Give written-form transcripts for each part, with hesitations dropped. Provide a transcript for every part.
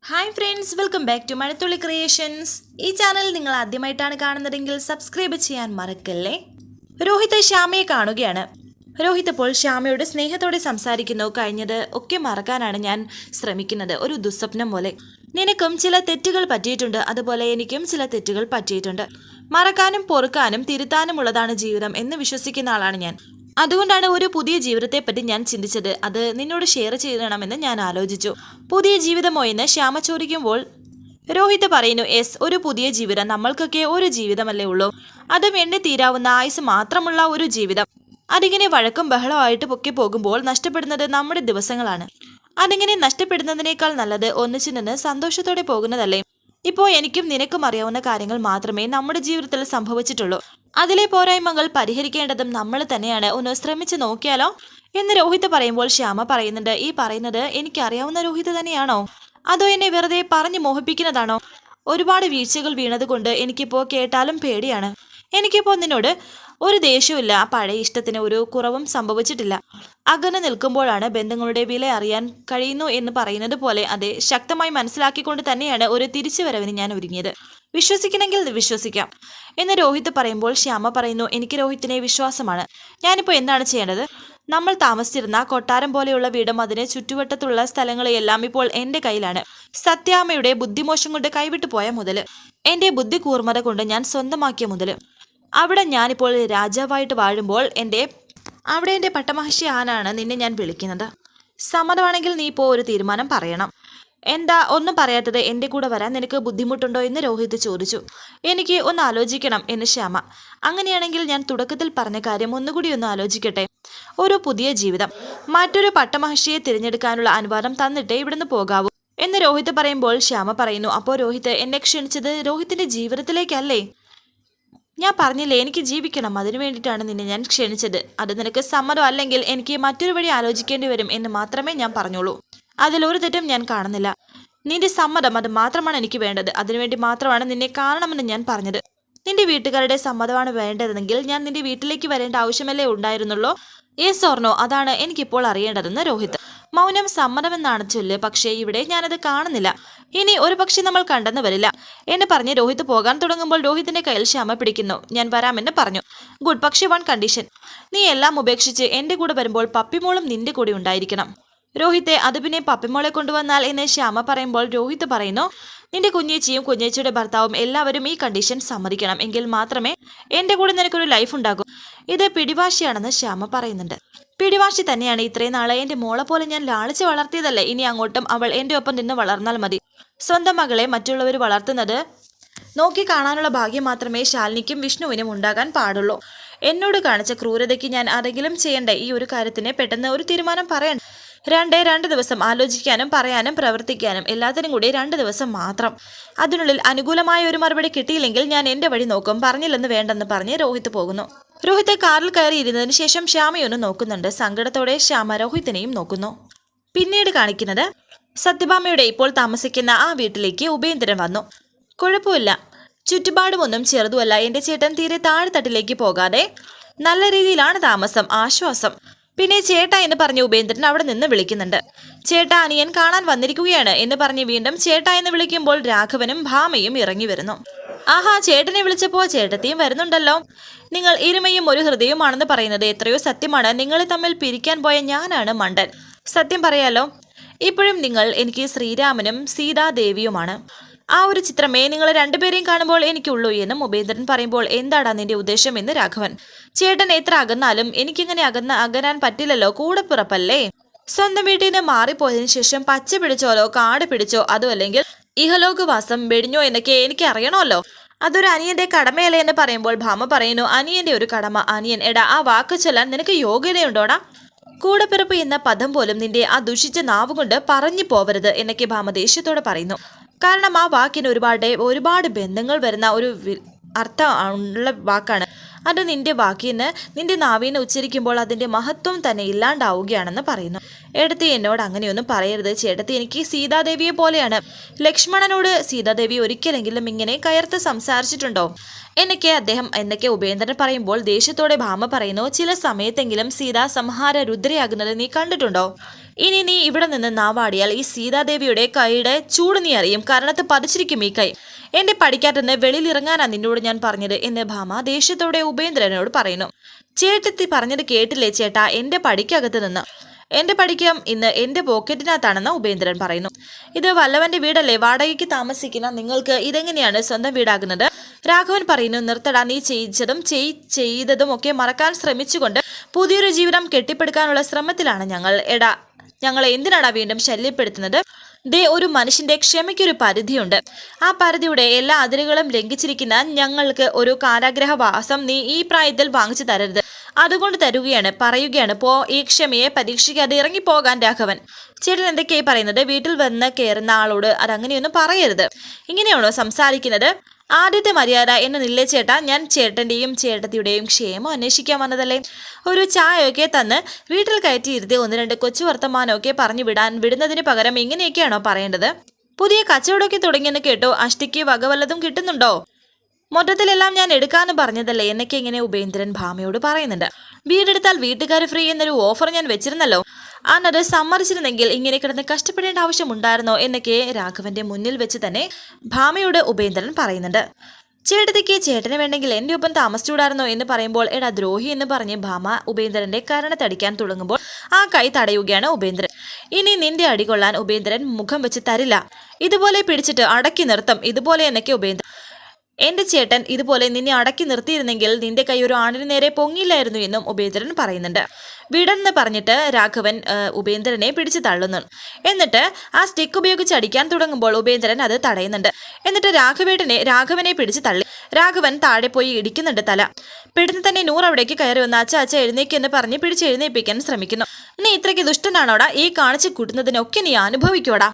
Hi friends, welcome back to Mazhathulli creations. ഈ channel നിങ്ങൾ ആദ്യമായിട്ടാണ് കാണുന്നതെങ്കിൽ സബ്സ്ക്രൈബ് ചെയ്യാൻ മറക്കല്ലേ. രോഹിത് ശ്യാമയെ കാണുകയാണ്. രോഹിത് ഇപ്പോൾ ശ്യാമയോട് സ്നേഹത്തോടെ സംസാരിക്കുന്നു. കഴിഞ്ഞത് ഒക്കെ മറക്കാനാണ് ഞാൻ ശ്രമിക്കുന്നത്, ഒരു ദുസ്വപ്നം പോലെ. നിനക്കും ചില തെറ്റുകൾ പറ്റിയിട്ടുണ്ട്, അതുപോലെ എനിക്കും ചില തെറ്റുകൾ പറ്റിയിട്ടുണ്ട്. മറക്കാനും പൊറുക്കാനും തിരുത്താനുമുള്ളതാണ് ജീവിതം എന്ന് വിശ്വസിക്കുന്ന ആളാണ് ഞാൻ. അതുകൊണ്ടാണ് ഒരു പുതിയ ജീവിതത്തെപ്പറ്റി ഞാൻ ചിന്തിച്ചത്. അത് നിന്നോട് ഷെയർ ചെയ്യണമെന്ന് ഞാൻ ആലോചിച്ചു. പുതിയ ജീവിതമോ എന്ന് ശ്യാമ ചോദിക്കുമ്പോൾ രോഹിത് പറയുന്നു, യെസ്, ഒരു പുതിയ ജീവിതം. നമ്മൾക്കൊക്കെ ഒരു ജീവിതമല്ലേ ഉള്ളൂ, അതും എണ്ണി തീരാവുന്ന ആയുസ് മാത്രമുള്ള ഒരു ജീവിതം. അതിങ്ങനെ വഴക്കും ബഹളമായിട്ട് പൊക്കി പോകുമ്പോൾ നഷ്ടപ്പെടുന്നത് നമ്മുടെ ദിവസങ്ങളാണ്. അതിങ്ങനെ നഷ്ടപ്പെടുന്നതിനേക്കാൾ നല്ലത് ഒന്നിച്ചു നിന്ന് സന്തോഷത്തോടെ പോകുന്നതല്ലേ. ഇപ്പോൾ എനിക്കും നിനക്കും അറിയാവുന്ന കാര്യങ്ങൾ മാത്രമേ നമ്മുടെ ജീവിതത്തിൽ സംഭവിച്ചിട്ടുള്ളൂ. അതിലെ പോരായ്മകൾ പരിഹരിക്കേണ്ടതും നമ്മൾ തന്നെയാണ്. ഒന്ന് ശ്രമിച്ചു നോക്കിയാലോ എന്ന് രോഹിത് പറയുമ്പോൾ ശ്യാമ പറയുന്നുണ്ട്, ഈ പറയുന്നത് എനിക്കറിയാവുന്ന രോഹിത് തന്നെയാണോ, അതോ എന്നെ വെറുതെ പറഞ്ഞു മോഹിപ്പിക്കുന്നതാണോ? ഒരുപാട് വീഴ്ചകൾ വീണതുകൊണ്ട് എനിക്കിപ്പോൾ കേട്ടാലും പേടിയാണ്. എനിക്കിപ്പോൾ നിന്നോട് ഒരു ദേഷ്യമില്ല, പഴയ ഇഷ്ടത്തിന് ഒരു കുറവും സംഭവിച്ചിട്ടില്ല. അകന്ന് നിൽക്കുമ്പോഴാണ് ബന്ധങ്ങളുടെ വില അറിയാൻ കഴിയുന്നു എന്ന് പറയുന്നത് പോലെ അതെ, ശക്തമായി മനസ്സിലാക്കിക്കൊണ്ട് തന്നെയാണ് ഒരു തിരിച്ചുവരവിന് ഞാൻ ഒരുങ്ങിയത്. വിശ്വസിക്കണമെങ്കിൽ വിശ്വസിക്കാം എന്ന് രോഹിത് പറയുമ്പോൾ ശ്യാമ പറയുന്നു, എനിക്ക് രോഹിത്തിനെ വിശ്വാസമാണ്. ഞാനിപ്പോൾ എന്താണ് ചെയ്യേണ്ടത്? നമ്മൾ താമസിച്ചിരുന്ന കൊട്ടാരം പോലെയുള്ള വീടും അതിന് ചുറ്റുവട്ടത്തുള്ള സ്ഥലങ്ങളെല്ലാം ഇപ്പോൾ എൻ്റെ കയ്യിലാണ്. സത്യാമ്മയുടെ ബുദ്ധിമോശം കൊണ്ട് കൈവിട്ടു പോയ മുതൽ, എൻ്റെ ബുദ്ധി കൂർമ്മത കൊണ്ട് ഞാൻ സ്വന്തമാക്കിയ മുതൽ, അവിടെ ഞാനിപ്പോൾ രാജാവായിട്ട് വാഴുമ്പോൾ അവിടെ എൻ്റെ പട്ടമഹർഷി ആനാണ് നിന്നെ ഞാൻ വിളിക്കുന്നത്. സമ്മതമാണെങ്കിൽ നീ ഇപ്പോൾ ഒരു തീരുമാനം പറയണം. എന്താ ഒന്നും പറയാത്തത്? എൻ്റെ കൂടെ വരാൻ നിനക്ക് ബുദ്ധിമുട്ടുണ്ടോ എന്ന് രോഹിത് ചോദിച്ചു. എനിക്ക് ഒന്ന് ആലോചിക്കണം എന്ന് ശ്യാമ. അങ്ങനെയാണെങ്കിൽ ഞാൻ തുടക്കത്തിൽ പറഞ്ഞ കാര്യം ഒന്നുകൂടി ഒന്ന് ആലോചിക്കട്ടെ. ഒരു പുതിയ ജീവിതം, മറ്റൊരു പട്ടമഹർഷിയെ തിരഞ്ഞെടുക്കാനുള്ള അനുവാദം തന്നിട്ടേ ഇവിടുന്ന് പോകാവൂ എന്ന് രോഹിത് പറയുമ്പോൾ ശ്യാമ പറയുന്നു, അപ്പോൾ രോഹിത് എന്നെ ക്ഷണിച്ചത് രോഹിത്തിന്റെ ജീവിതത്തിലേക്കല്ലേ? ഞാൻ പറഞ്ഞില്ലേ, എനിക്ക് ജീവിക്കണം, അതിനു വേണ്ടിയിട്ടാണ് നിന്നെ ഞാൻ ക്ഷണിച്ചത്. അത് നിനക്ക് സമ്മതം അല്ലെങ്കിൽ എനിക്ക് മറ്റൊരു വഴി ആലോചിക്കേണ്ടി വരും എന്ന് മാത്രമേ ഞാൻ പറഞ്ഞോളൂ. അതിലൊരു തെറ്റും ഞാൻ കാണുന്നില്ല. നിന്റെ സമ്മതം, അത് മാത്രമാണ് എനിക്ക് വേണ്ടത്. അതിനുവേണ്ടി മാത്രമാണ് നിന്നെ കാണണമെന്ന് ഞാൻ പറഞ്ഞത്. നിന്റെ വീട്ടുകാരുടെ സമ്മതമാണ് വേണ്ടതെങ്കിൽ ഞാൻ നിന്റെ വീട്ടിലേക്ക് വരേണ്ട ആവശ്യമല്ലേ ഉണ്ടായിരുന്നുള്ളൂ? യെസ് ഓർ നോ, അതാണ് എനിക്കിപ്പോൾ അറിയേണ്ടതെന്ന് രോഹിത്. മൗനം സമ്മതമെന്നാണ് ചൊല്ല്, പക്ഷേ ഇവിടെ ഞാനത് കാണുന്നില്ല. ഇനി ഒരു പക്ഷെ നമ്മൾ കണ്ടെന്ന് വരില്ല എന്ന് പറഞ്ഞ് രോഹിത് പോകാൻ തുടങ്ങുമ്പോൾ രോഹിത്തിന്റെ കയ്യിൽ ശ്യാമ പിടിക്കുന്നു. ഞാൻ വരാമെന്ന് പറഞ്ഞു. ഗുഡ്, പക്ഷേ വൺ കണ്ടീഷൻ. നീ എല്ലാം ഉപേക്ഷിച്ച് എൻ്റെ കൂടെ വരുമ്പോൾ പപ്പിമോളും നിന്റെ കൂടെ ഉണ്ടായിരിക്കണം. രോഹിത്തെ, അത് പിന്നെ പപ്പിമോളെ കൊണ്ടുവന്നാൽ എന്ന് ശ്യാമ പറയുമ്പോൾ രോഹിത് പറയുന്നു, നിന്റെ കുഞ്ഞേച്ചിയും കുഞ്ഞേച്ചിയുടെ ഭർത്താവും എല്ലാവരും ഈ കണ്ടീഷൻ സമ്മതിക്കണം. എങ്കിൽ മാത്രമേ എൻ്റെ കൂടെ നിനക്കൊരു ലൈഫ് ഉണ്ടാകൂ. ഇത് പിടിവാശിയാണെന്ന് ശ്യാമ പറയുന്നുണ്ട്. പിടിവാശി തന്നെയാണ്. ഇത്രയും നാളെ എൻ്റെ മോളെ പോലെ ഞാൻ ലാളിച്ച് വളർത്തിയതല്ലേ. ഇനി അങ്ങോട്ടും അവൾ എൻ്റെ ഒപ്പം നിന്ന് വളർന്നാൽ മതി. സ്വന്തം മകളെ മറ്റുള്ളവർ വളർത്തുന്നത് നോക്കി കാണാനുള്ള ഭാഗ്യം മാത്രമേ ശാലിനിക്കും വിഷ്ണുവിനും ഉണ്ടാകാൻ പാടുള്ളൂ. എന്നോട് കാണിച്ച ക്രൂരതയ്ക്ക് ഞാൻ ആരെങ്കിലും ചെയ്യണ്ടേ? ഈ ഒരു കാര്യത്തിന് പെട്ടെന്ന് ഒരു തീരുമാനം പറയണ്ട. രണ്ട് ദിവസം ആലോചിക്കാനും പറയാനും പ്രവർത്തിക്കാനും എല്ലാത്തിനും കൂടി 2 ദിവസം മാത്രം. അതിനുള്ളിൽ അനുകൂലമായ ഒരു മറുപടി കിട്ടിയില്ലെങ്കിൽ ഞാൻ എൻ്റെ വഴി നോക്കും. പറഞ്ഞില്ലെന്ന് വേണ്ടെന്ന് പറഞ്ഞ് രോഹിത് പോകുന്നു. രോഹിത് കാറിൽ കയറി ഇരുന്നതിന് ശേഷം ശ്യാമയൊന്ന് നോക്കുന്നുണ്ട്. സങ്കടത്തോടെ ശ്യാമ രോഹിത്തിനെയും നോക്കുന്നു. പിന്നീട് കാണിക്കുന്നത് സത്യഭാമയുടെ ഇപ്പോൾ താമസിക്കുന്ന ആ വീട്ടിലേക്ക് ഉപേന്ദ്രൻ വന്നു. കുഴപ്പമില്ല, ചുറ്റുപാടുമൊന്നും ചെറുതുമല്ല. എൻ്റെ ചേട്ടൻ തീരെ താഴെത്തട്ടിലേക്ക് പോകാതെ നല്ല രീതിയിലാണ് താമസം. ആശ്വാസം. പിന്നെ ചേട്ടാ എന്ന് പറഞ്ഞ് ഉപേന്ദ്രൻ അവിടെ നിന്ന് വിളിക്കുന്നുണ്ട്. ചേട്ടാ, അനിയൻ കാണാൻ വന്നിരിക്കുകയാണ് എന്ന് പറഞ്ഞ് വീണ്ടും ചേട്ടാ എന്ന് വിളിക്കുമ്പോൾ രാഘവനും ഭാമയും ഇറങ്ങി വരുന്നു. ആഹാ, ചേട്ടനെ വിളിച്ചപ്പോ ചേട്ടത്തിയും വരുന്നുണ്ടല്ലോ. നിങ്ങൾ ഇരുമയും ഒരു ഹൃദയവുമാണെന്ന് പറയുന്നത് എത്രയോ സത്യമാണ്. നിങ്ങളെ തമ്മിൽ പിരിക്കാൻ പോയ ഞാനാണ് മണ്ടൻ. സത്യം പറയാലോ, ഇപ്പോഴും നിങ്ങൾ എനിക്ക് ശ്രീരാമനും സീതാദേവിയുമാണ്. ആ ഒരു ചിത്രമേ നിങ്ങൾ രണ്ടുപേരെയും കാണുമ്പോൾ എനിക്കുള്ളൂ എന്നും ഉപേന്ദ്രൻ പറയുമ്പോൾ എന്താടാ നിന്റെ ഉദ്ദേശം എന്ന് രാഘവൻ. ചേട്ടൻ എത്ര അകന്നാലും എനിക്കിങ്ങനെ അകനാൻ പറ്റില്ലല്ലോ, കൂടെ പിറപ്പല്ലേ. സ്വന്തം വീട്ടിൽ നിന്ന് മാറിപ്പോയതിനു ശേഷം പച്ച പിടിച്ചോലോ കാട് പിടിച്ചോ, അതോ അല്ലെങ്കിൽ ഇഹലോകവാസം വെടിഞ്ഞോ എന്നൊക്കെ എനിക്ക് അറിയണമല്ലോ. അതൊരു അനിയന്റെ കടമയല്ലേ എന്ന് പറയുമ്പോൾ ഭാമ പറയുന്നു, അനിയന്റെ ഒരു കടമ? അനിയൻ? എടാ, ആ വാക്ക് ചൊല്ലാൻ നിനക്ക് യോഗ്യതയുണ്ടോടാ? കൂടെപ്പിറപ്പ് എന്ന പദം പോലും നിന്റെ ആ ദുഷിച്ച നാവുകൊണ്ട് പറഞ്ഞു പോവരുത് എന്നൊക്കെ ഭാമ ദേഷ്യത്തോടെ പറയുന്നു. കാരണം ആ വാക്കിന് ഒരുപാട് ബന്ധങ്ങൾ വരുന്ന ഒരു അർത്ഥം ഉള്ള വാക്കാണ് അത്. നിന്റെ വാക്കിന്, നിന്റെ നാവിനെ ഉച്ചരിക്കുമ്പോൾ അതിന്റെ മഹത്വം തന്നെ ഇല്ലാണ്ടാവുകയാണെന്ന് പറയുന്നു. എടുത്ത് എന്നോട് അങ്ങനെയൊന്നും പറയരുത് ചേട്ടത്തി, എനിക്ക് സീതാദേവിയെ പോലെയാണ്. ലക്ഷ്മണനോട് സീതാദേവി ഒരിക്കലെങ്കിലും ഇങ്ങനെ കയർത്ത് സംസാരിച്ചിട്ടുണ്ടോ എന്നൊക്കെ ഉപേന്ദ്രൻ പറയുമ്പോൾ ദേഷ്യത്തോടെ ഭാമ പറയുന്നു, ചില സമയത്തെങ്കിലും സീത സംഹാര രുദ്രയാകുന്നത് നീ കണ്ടിട്ടുണ്ടോ? ഇനി നീ ഇവിടെ നിന്ന് നാവാടിയാൽ ഈ സീതാദേവിയുടെ കൈയുടെ ചൂട് നീ അറിയും. കരണത്ത് പതിച്ചിരിക്കും ഈ കൈ. എന്റെ പടിക്കാറ്റെന്ന് വെളിയിൽ ഇറങ്ങാനാ നിന്നോട് ഞാൻ പറഞ്ഞത് എന്ന് ഭാമ ദേഷ്യത്തോടെ ഉപേന്ദ്രനോട് പറയുന്നു. ചേട്ടത്തി പറഞ്ഞത് കേട്ടില്ലേ ചേട്ടാ, എന്റെ പടിക്കകത്ത് നിന്ന്. എന്റെ പടിക്കം ഇന്ന് എന്റെ പോക്കറ്റിനകത്താണെന്ന് ഉപേന്ദ്രൻ പറയുന്നു. ഇത് വല്ലവന്റെ വീടല്ലേ, വാടകയ്ക്ക് താമസിക്കുന്ന നിങ്ങൾക്ക് ഇതെങ്ങനെയാണ് സ്വന്തം വീടാകുന്നത്? രാഘവൻ പറയുന്നു. നിർത്തടാ, നീ ചെയ്തതും ഒക്കെ മറക്കാൻ ശ്രമിച്ചുകൊണ്ട് പുതിയൊരു ജീവിതം കെട്ടിപ്പടുക്കാനുള്ള ശ്രമത്തിലാണ് ഞങ്ങൾ. എടാ, ഞങ്ങളെ എന്തിനാടാ വീണ്ടും ശല്യപ്പെടുത്തുന്നത്? ദേ, ഒരു മനുഷ്യന്റെ ക്ഷമയ്ക്കൊരു പരിധിയുണ്ട്. ആ പരിധിയുടെ എല്ലാ അതിരുകളും ലംഘിച്ചിരിക്കുന്ന ഞങ്ങൾക്ക് ഒരു കാരാഗ്രഹവാസം നീ ഈ പ്രായത്തിൽ വാങ്ങിച്ചു തരരുത്. അതുകൊണ്ട് പറയുകയാണ് പോ, ഈ ക്ഷമയെ പരീക്ഷിക്കാതെ ഇറങ്ങിപ്പോകാൻ. രാഘവൻ, ചേട്ടൻ എന്തൊക്കെയായി പറയുന്നത്? വീട്ടിൽ വന്ന് കയറുന്ന ആളോട് അതങ്ങനെയൊന്നും പറയരുത്. ഇങ്ങനെയാണോ സംസാരിക്കുന്നത്? ആദ്യത്തെ മര്യാദ എന്നതില്ലേ ചേട്ടാ? ഞാൻ ചേട്ടന്റെയും ചേട്ടത്തിയുടെയും ക്ഷേമം അന്വേഷിക്കാൻ വന്നതല്ലേ? ഒരു ചായയൊക്കെ തന്ന് വീട്ടിൽ കയറ്റിയിരുത്തി 1-2 കൊച്ചു വർത്തമാനമൊക്കെ പറഞ്ഞു വിടുന്നതിന് പകരം ഇങ്ങനെയൊക്കെയാണോ പറയേണ്ടത്? പുതിയ കച്ചവടമൊക്കെ തുടങ്ങിയെന്ന് കേട്ടോ. അഷ്ടിക്ക് വകവല്ലതും കിട്ടുന്നുണ്ടോ? മൊത്തത്തിലെല്ലാം ഞാൻ എടുക്കാന്ന് പറഞ്ഞതല്ലേ എന്നൊക്കെ ഇങ്ങനെ ഉപേന്ദ്രൻ ഭാമയോട് പറയുന്നുണ്ട്. വീടെടുത്താൽ വീട്ടുകാർ ഫ്രീ എന്നൊരു ഓഫർ ഞാൻ വെച്ചിരുന്നല്ലോ. അന്നത് സമ്മതിച്ചിരുന്നെങ്കിൽ ഇങ്ങനെ കിടന്ന് കഷ്ടപ്പെടേണ്ട ആവശ്യമുണ്ടായിരുന്നോ എന്നൊക്കെ രാഘവന്റെ മുന്നിൽ വെച്ച് തന്നെ ഭാമയോട് ഉപേന്ദ്രൻ പറയുന്നുണ്ട്. ചേട്ടത്തിക്ക് ചേട്ടന് വേണ്ടെങ്കിൽ എൻ്റെ ഒപ്പം താമസിച്ചുകൂടായിരുന്നോ എന്ന് പറയുമ്പോൾ എടാ ദ്രോഹി എന്ന് പറഞ്ഞ് ഭാമ ഉപേന്ദ്രന്റെ കരണത്തടിക്കാൻ തുടങ്ങുമ്പോൾ ആ കൈ തടയുകയാണ് ഉപേന്ദ്രൻ. ഇനി നിന്റെ അടി കൊള്ളാൻ ഉപേന്ദ്രൻ മുഖം വെച്ച് തരില്ല. ഇതുപോലെ പിടിച്ചിട്ട് അടക്കി നിർത്തും. ഇതുപോലെ എന്നൊക്കെ ഉപേന്ദ്രൻ. എന്റെ ചേട്ടൻ ഇതുപോലെ നിന്നെ അടക്കി നിർത്തിയിരുന്നെങ്കിൽ നിന്റെ കൈ ഒരു ആണിന് നേരെ പൊങ്ങിയില്ലായിരുന്നു എന്നും ഉപേന്ദ്രൻ പറയുന്നുണ്ട്. വിടെന്ന് പറഞ്ഞിട്ട് രാഘവൻ ഉപേന്ദ്രനെ പിടിച്ച് തള്ളുന്നു. എന്നിട്ട് ആ സ്റ്റിക്ക് ഉപയോഗിച്ച് അടിക്കാൻ തുടങ്ങുമ്പോൾ ഉപേന്ദ്രൻ അത് തടയുന്നുണ്ട്. എന്നിട്ട് രാഘവനെ പിടിച്ച് തള്ളി. രാഘവൻ താഴെ പോയി ഇടിക്കുന്നുണ്ട് തല. പെടുന്ന തന്നെ നൂറ് അവിടേക്ക് കയറി വന്ന് അച്ഛ എഴുന്നേക്കെന്ന് പറഞ്ഞ് പിടിച്ച് എഴുന്നേൽപ്പിക്കാൻ ശ്രമിക്കുന്നു. നീ ഇത്രയ്ക്ക് ദുഷ്ടനാണോടാ? ഈ കാണിച്ച് കൂട്ടുന്നതിനൊക്കെ നീ അനുഭവിക്കോടാ.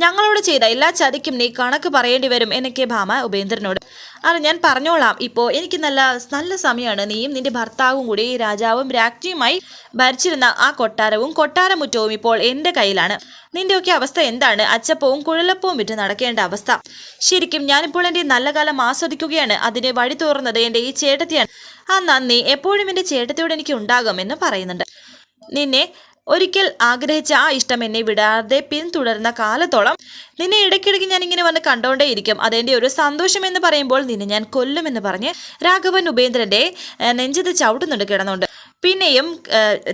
ഞങ്ങളോട് ചെയ്ത എല്ലാ ചതിക്കും നീ കണക്ക് പറയേണ്ടി വരും എന്നൊക്കെ ഭാമ ഉപേന്ദ്രനോട്. അത് ഞാൻ പറഞ്ഞോളാം. ഇപ്പോൾ എനിക്ക് നല്ല സമയമാണ്. നീയും നിന്റെ ഭർത്താവും കൂടി രാജാവും രാജ്ഞിയുമായി ഭരിച്ചിരുന്ന ആ കൊട്ടാരമുറ്റവും ഇപ്പോൾ എൻ്റെ കയ്യിലാണ്. നിന്റെയൊക്കെ അവസ്ഥ എന്താണ്? അച്ചപ്പവും കുഴലപ്പവും വിറ്റ് നടക്കേണ്ട അവസ്ഥ. ശരിക്കും ഞാനിപ്പോൾ എൻ്റെ നല്ല കാലം ആസ്വദിക്കുകയാണ്. അതിനെ വഴി തോറുന്നത് എൻ്റെ ഈ ചേട്ടത്തിയാണ്. ആ നന്ദി എപ്പോഴും എൻ്റെ ചേട്ടത്തിയോട് എനിക്ക് ഉണ്ടാകും എന്ന് പറയുന്നുണ്ട്. നിന്നെ ഒരിക്കൽ ആഗ്രഹിച്ച ആ ഇഷ്ടം എന്നെ വിടാതെ പിന്തുടരുന്ന കാലത്തോളം നിന്നെ ഇടയ്ക്കിടയ്ക്ക് ഞാൻ ഇങ്ങനെ വന്ന് കണ്ടോണ്ടേയിരിക്കും. അതെന്റെ ഒരു സന്തോഷം എന്ന് പറയുമ്പോൾ നിന്നെ ഞാൻ കൊല്ലുമെന്ന് പറഞ്ഞ് രാഘവൻ ഉപേന്ദ്രന്റെ നെഞ്ചത്ത് ചവിട്ടുന്നുണ്ട് കിടന്നുണ്ട്. പിന്നെയും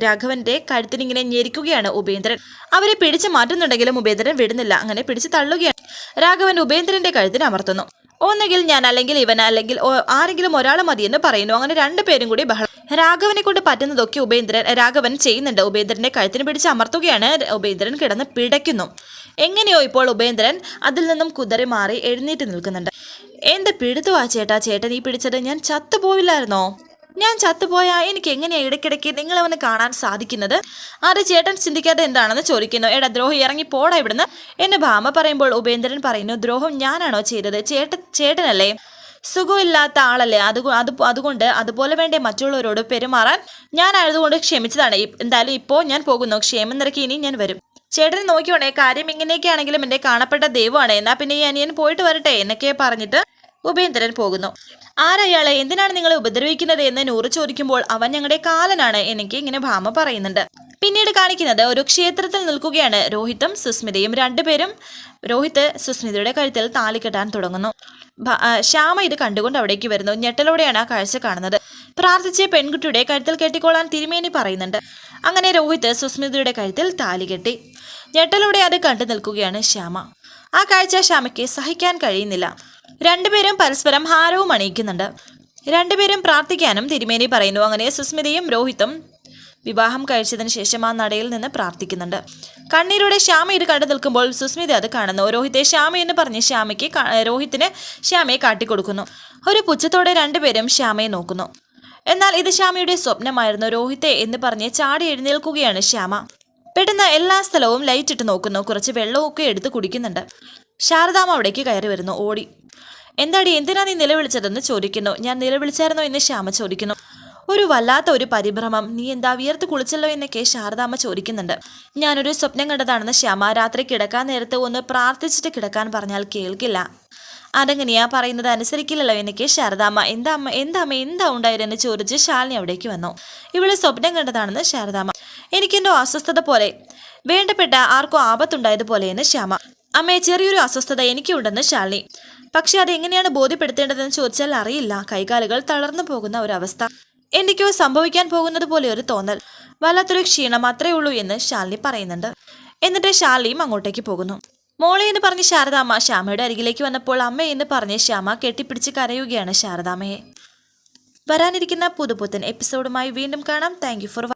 രാഘവന്റെ കഴുത്തിനിങ്ങനെ ഞെരിക്കുകയാണ് ഉപേന്ദ്രൻ. അവരെ പിടിച്ചു മാറ്റുന്നുണ്ടെങ്കിലും ഉപേന്ദ്രൻ വിടുന്നില്ല. അങ്ങനെ പിടിച്ചു തള്ളുകയാണ്. രാഘവൻ ഉപേന്ദ്രന്റെ കഴുത്തിന് അമർത്തുന്നു. ഒന്നുകിൽ ഞാൻ, അല്ലെങ്കിൽ ഇവൻ, അല്ലെങ്കിൽ ആരെങ്കിലും ഒരാൾ മതിയെന്ന് പറയുന്നു. അങ്ങനെ 2 പേരും കൂടി ബഹളം. രാഘവനെ കൊണ്ട് പറ്റുന്നതൊക്കെ രാഘവൻ ചെയ്യുന്നുണ്ട്. ഉപേന്ദ്രന്റെ കഴുത്തിന് പിടിച്ച് അമർത്തുകയാണ്. ഉപേന്ദ്രൻ കിടന്ന് പിടയ്ക്കുന്നു. എങ്ങനെയോ ഇപ്പോൾ ഉപേന്ദ്രൻ അതിൽ നിന്നും കുതറി മാറി എഴുന്നേറ്റ് നിൽക്കുന്നുണ്ട്. എന്ത് പിടുത്തുവാ ചേട്ടൻ ഈ പിടിച്ചത്? ഞാൻ ചത്തുപോയില്ലായിരുന്നോ? ഞാൻ ചത്തുപോയാ എനിക്ക് എങ്ങനെയാ ഇടയ്ക്കിടയ്ക്ക് നിങ്ങളവനെ കാണാൻ സാധിക്കുന്നത്? അത് ചേട്ടൻ ചിന്തിക്കാതെ എന്താണെന്ന് ചോദിക്കുന്നു. എടാ ദ്രോഹി, ഇറങ്ങി പോടാ ഇവിടുന്ന് എന്ന് ഭാമ പറയുമ്പോൾ ഉപേന്ദ്രൻ പറയുന്നു. ദ്രോഹം ഞാനാണോ ചെയ്തത്? ചേട്ടനല്ലേ? സുഖമില്ലാത്ത ആളല്ലേ? അതുകൊണ്ട് അതുപോലെ വേണ്ടേ മറ്റുള്ളവരോട് പെരുമാറാൻ? ഞാനായതുകൊണ്ട് ക്ഷമിച്ചതാണ്. എന്തായാലും ഇപ്പോൾ ഞാൻ പോകുന്നു. ക്ഷേമം നിരക്കി ഇനി ഞാൻ വരും. ചേട്ടൻ നോക്കിയോണേ, കാര്യം ഇങ്ങനെയൊക്കെയാണെങ്കിലും എൻ്റെ കാണപ്പെട്ട ദൈവമാണ്. എന്നാ പിന്നെ ഈ അനിയൻ പോയിട്ട് വരട്ടെ എന്നൊക്കെ പറഞ്ഞിട്ട് ഉപേന്ദ്രൻ പോകുന്നു. ആരയാളെ, എന്തിനാണ് നിങ്ങളെ ഉപദ്രവിക്കുന്നത് എന്ന് നൂറ് ചോദിക്കുമ്പോൾ അവൻ ഞങ്ങളുടെ കാലനാണ് എനിക്ക് ഇങ്ങനെ ഭാമ പറയുന്നുണ്ട്. പിന്നീട് കാണിക്കുന്നത് ഒരു ക്ഷേത്രത്തിൽ നിൽക്കുകയാണ് രോഹിത്തും സുസ്മിതയും. 2 പേരും രോഹിത്ത് സുസ്മിതയുടെ കഴുത്തിൽ താലി കെട്ടാൻ തുടങ്ങുന്നു. ശ്യാമ ഇത് കണ്ടുകൊണ്ട് അവിടേക്ക് വരുന്നു. ഞെട്ടലോടെയാണ് ആ കാഴ്ച കാണുന്നത്. പ്രാർത്ഥിച്ച് പെൺകുട്ടിയുടെ കഴുത്തിൽ കെട്ടിക്കോളാൻ തിരുമേനി പറയുന്നുണ്ട്. അങ്ങനെ രോഹിത്ത് സുസ്മിതയുടെ കഴുത്തിൽ താലി കെട്ടി. ഞെട്ടലോടെ അത് കണ്ടു നിൽക്കുകയാണ് ശ്യാമ. ആ കാഴ്ച ശ്യാമയ്ക്ക് സഹിക്കാൻ കഴിയുന്നില്ല. 2 പേരും പരസ്പരം ഹാരവും അണിയിക്കുന്നുണ്ട്. 2 പേരും പ്രാർത്ഥിക്കാനും തിരുമേനി പറയുന്നു. അങ്ങനെ സുസ്മിതയും രോഹിത്തും വിവാഹം കഴിച്ചതിന് ശേഷം ആ നടയിൽ നിന്ന് പ്രാർത്ഥിക്കുന്നുണ്ട്. കണ്ണീരോടെ ശ്യാമ ഇത് കണ്ടു നിൽക്കുമ്പോൾ സുസ്മിത അത് കാണുന്നു. രോഹിത്തെ ശ്യാമ എന്ന് പറഞ്ഞ് രോഹിത്തിന് ശ്യാമയെ കാട്ടിക്കൊടുക്കുന്നു. ഒരു പുച്ഛത്തോടെ 2 പേരും ശ്യാമയെ നോക്കുന്നു. എന്നാൽ ഇത് ശ്യാമയുടെ സ്വപ്നമായിരുന്നു. രോഹിത്തെ എന്ന് പറഞ്ഞ് ചാടി എഴുന്നേൽക്കുകയാണ് ശ്യാമ. പെട്ടെന്ന് എല്ലാ സ്ഥലവും ലൈറ്റ് ഇട്ട് നോക്കുന്നു. കുറച്ച് വെള്ളമൊക്കെ എടുത്ത് കുടിക്കുന്നുണ്ട്. ശാരദാമ്മ അവിടേക്ക് കയറി വരുന്നു. ഓടി. എന്താടി, എന്തിനാ നീ നിലവിളിച്ചതെന്ന് ചോദിക്കുന്നു. ഞാൻ നിലവിളിച്ചായിരുന്നോ എന്ന് ശ്യാമ ചോദിക്കുന്നു. ഒരു വല്ലാത്ത ഒരു പരിഭ്രമം. നീ എന്താ വിയർത്ത് കുളിച്ചല്ലോ എന്നൊക്കെ ശാരദാമ്മ ചോദിക്കുന്നുണ്ട്. ഞാനൊരു സ്വപ്നം കണ്ടതാണെന്ന് ശ്യാമ. രാത്രി കിടക്കാൻ നേരത്ത് ഒന്ന് പ്രാർത്ഥിച്ചിട്ട് കിടക്കാൻ പറഞ്ഞാൽ കേൾക്കില്ല. അതെങ്ങനെയാ പറയുന്നത്? അനുസരിക്കില്ലല്ലോ എന്നൊക്കെ ശാരദാമ്മ. എന്താ ഉണ്ടായിരുന്നെന്ന് ചോദിച്ച് ശാലിനി അവിടേക്ക് വന്നു. ഇവള് സ്വപ്നം കണ്ടതാണെന്ന് ശാരദാമ്മ. എനിക്കെന്തോ അസ്വസ്ഥത പോലെ. വേണ്ടപ്പെട്ട ആർക്കും ആപത്തുണ്ടായതുപോലെയെന്ന് ശ്യാമ. അമ്മേ, ചെറിയൊരു അസ്വസ്ഥത എനിക്കുണ്ടെന്ന് ശാലിനി. പക്ഷെ അതെങ്ങനെയാണ് ബോധ്യപ്പെടുത്തേണ്ടതെന്ന് ചോദിച്ചാൽ അറിയില്ല. കൈകാലുകൾ തളർന്നു പോകുന്ന ഒരവസ്ഥ. എന്തൊക്കെയോ സംഭവിക്കാൻ പോകുന്നത് പോലെ ഒരു തോന്നൽ. വല്ലാത്തൊരു ക്ഷീണം അത്രേ ഉള്ളൂ എന്ന് ശാലിനി പറയുന്നുണ്ട്. എന്നിട്ട് ശാലിനിയും അങ്ങോട്ടേക്ക് പോകുന്നു. മോളെ എന്ന് പറഞ്ഞ് ശാരദാമ്മ ശ്യാമയുടെ അരികിലേക്ക് വന്നപ്പോൾ അമ്മ എന്ന് പറഞ്ഞ് ശ്യാമ കെട്ടിപ്പിടിച്ച് കരയുകയാണ് ശാരദാമ്മയെ. വരാനിരിക്കുന്ന പുതുപുത്തൻ എപ്പിസോഡുമായി വീണ്ടും കാണാം. Thank you for